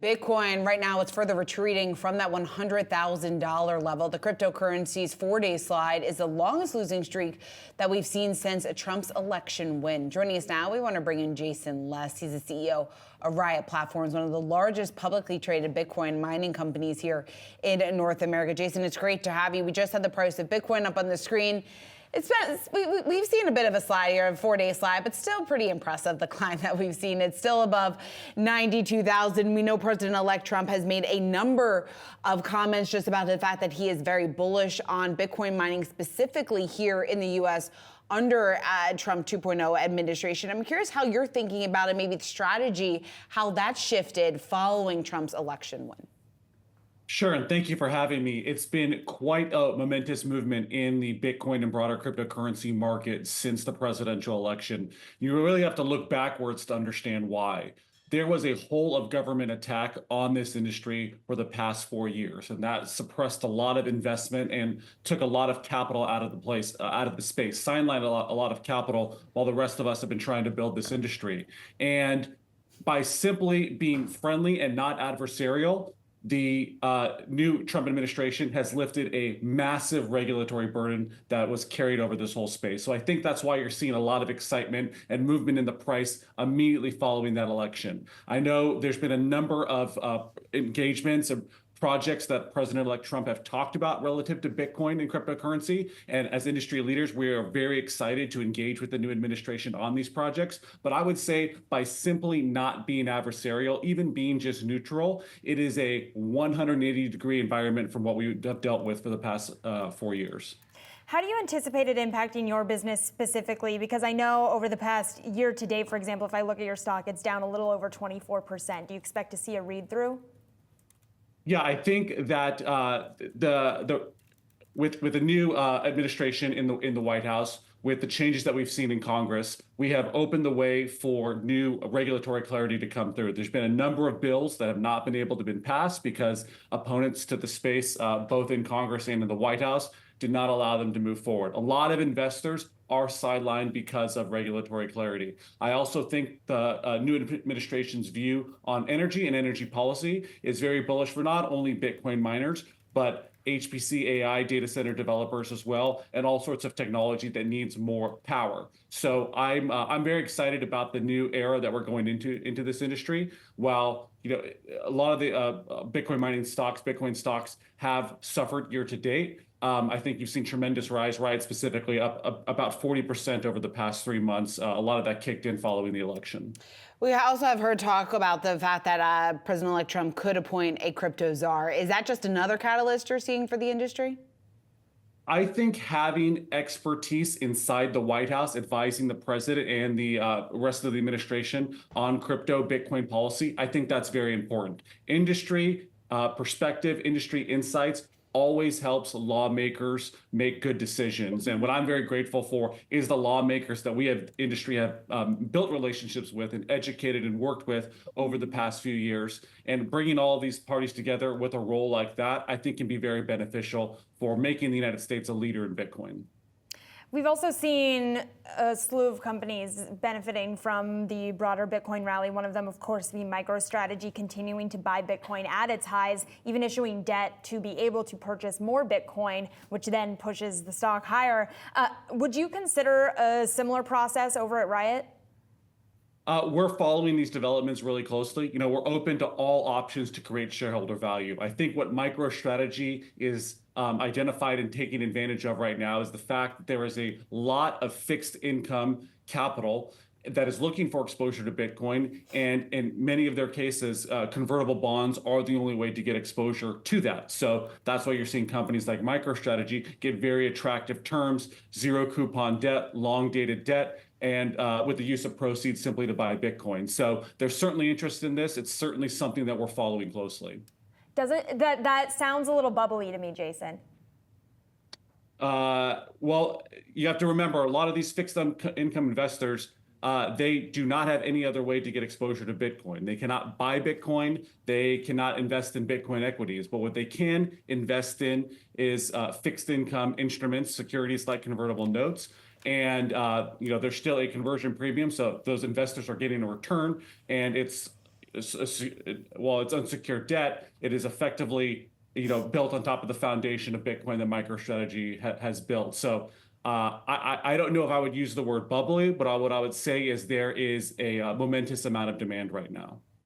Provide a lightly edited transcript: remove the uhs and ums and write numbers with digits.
Bitcoin right now is further retreating from that $100,000 level. The cryptocurrency's 4-day slide is the longest losing streak that we've seen since Trump's election win. Joining us now, we want to bring in Jason Les. He's the CEO of Riot Platforms, one of the largest publicly traded Bitcoin mining companies here in North America. Jason, it's great to have you. We just had the price of Bitcoin up on the screen. We've seen a bit of a slide here, a 4-day slide, but still pretty impressive, the climb that we've seen. It's still above 92,000. We know President-elect Trump has made a number of comments just about the fact that he is very bullish on Bitcoin mining, specifically here in the U.S. under Trump 2.0 administration. I'm curious how you're thinking about it, maybe the strategy, how that shifted following Trump's election win. Sure, and thank you for having me. It's been quite a momentous movement in the Bitcoin and broader cryptocurrency market since the presidential election. You really have to look backwards to understand why. There was a whole of government attack on this industry for the past 4 years, and that suppressed a lot of investment and took a lot of capital out of the space, sidelined a lot of capital while the rest of us have been trying to build this industry. And by simply being friendly and not adversarial, the new Trump administration has lifted a massive regulatory burden that was carried over this whole space. So I think that's why you're seeing a lot of excitement and movement in the price immediately following that election. I know there's been a number of engagements and projects that President-elect Trump have talked about relative to Bitcoin and cryptocurrency. And as industry leaders, we are very excited to engage with the new administration on these projects. But I would say by simply not being adversarial, even being just neutral, it is a 180-degree environment from what we have dealt with for the past 4 years. How do you anticipate it impacting your business specifically? Because I know over the past year to date, for example, if I look at your stock, it's down a little over 24%. Do you expect to see a read-through? Yeah, I think that with the new administration in the White House, with the changes that we've seen in Congress, we have opened the way for new regulatory clarity to come through. There's been a number of bills that have not been able to be passed because opponents to the space, both in Congress and in the White House, did not allow them to move forward. A lot of investors are sidelined because of regulatory clarity. I also think the new administration's view on energy and energy policy is very bullish for not only Bitcoin miners, but HPC AI data center developers as well, and all sorts of technology that needs more power. So I'm very excited about the new era that we're going into this industry. While a lot of the Bitcoin stocks have suffered year to date, I think you've seen tremendous rise, Riot specifically up about 40% over the past 3 months. A lot of that kicked in following the election. We also have heard talk about the fact that President-elect Trump could appoint a crypto czar. Is that just another catalyst you're seeing for the industry? I think having expertise inside the White House advising the president and the rest of the administration on crypto Bitcoin policy, I think that's very important. Industry perspective, industry insights always helps lawmakers make good decisions. And what I'm very grateful for is the lawmakers that we have built relationships with and educated and worked with over the past few years. And bringing all of these parties together with a role like that, I think can be very beneficial for making the United States a leader in Bitcoin. We've also seen a slew of companies benefiting from the broader Bitcoin rally. One of them, of course, being Microstrategy, continuing to buy Bitcoin at its highs, even issuing debt to be able to purchase more Bitcoin, which then pushes the stock higher. Would you consider a similar process over at Riot? We're following these developments really closely. We're open to all options to create shareholder value. I think what MicroStrategy is identified and taking advantage of right now is the fact that there is a lot of fixed income capital that is looking for exposure to Bitcoin. And in many of their cases, convertible bonds are the only way to get exposure to that. So that's why you're seeing companies like MicroStrategy get very attractive terms, zero coupon debt, long dated debt, and with the use of proceeds simply to buy Bitcoin. So there's certainly interest in this. It's certainly something that we're following closely. That sounds a little bubbly to me, Jason. Well, you have to remember, a lot of these fixed income investors, they do not have any other way to get exposure to Bitcoin. They cannot buy Bitcoin. They cannot invest in Bitcoin equities. But what they can invest in is fixed income instruments, securities like convertible notes. And there's still a conversion premium, so those investors are getting a return, and it's well, it's unsecured debt. It is effectively, built on top of the foundation of Bitcoin that MicroStrategy has built. So I don't know if I would use the word bubbly, but what I would say is there is a momentous amount of demand right now.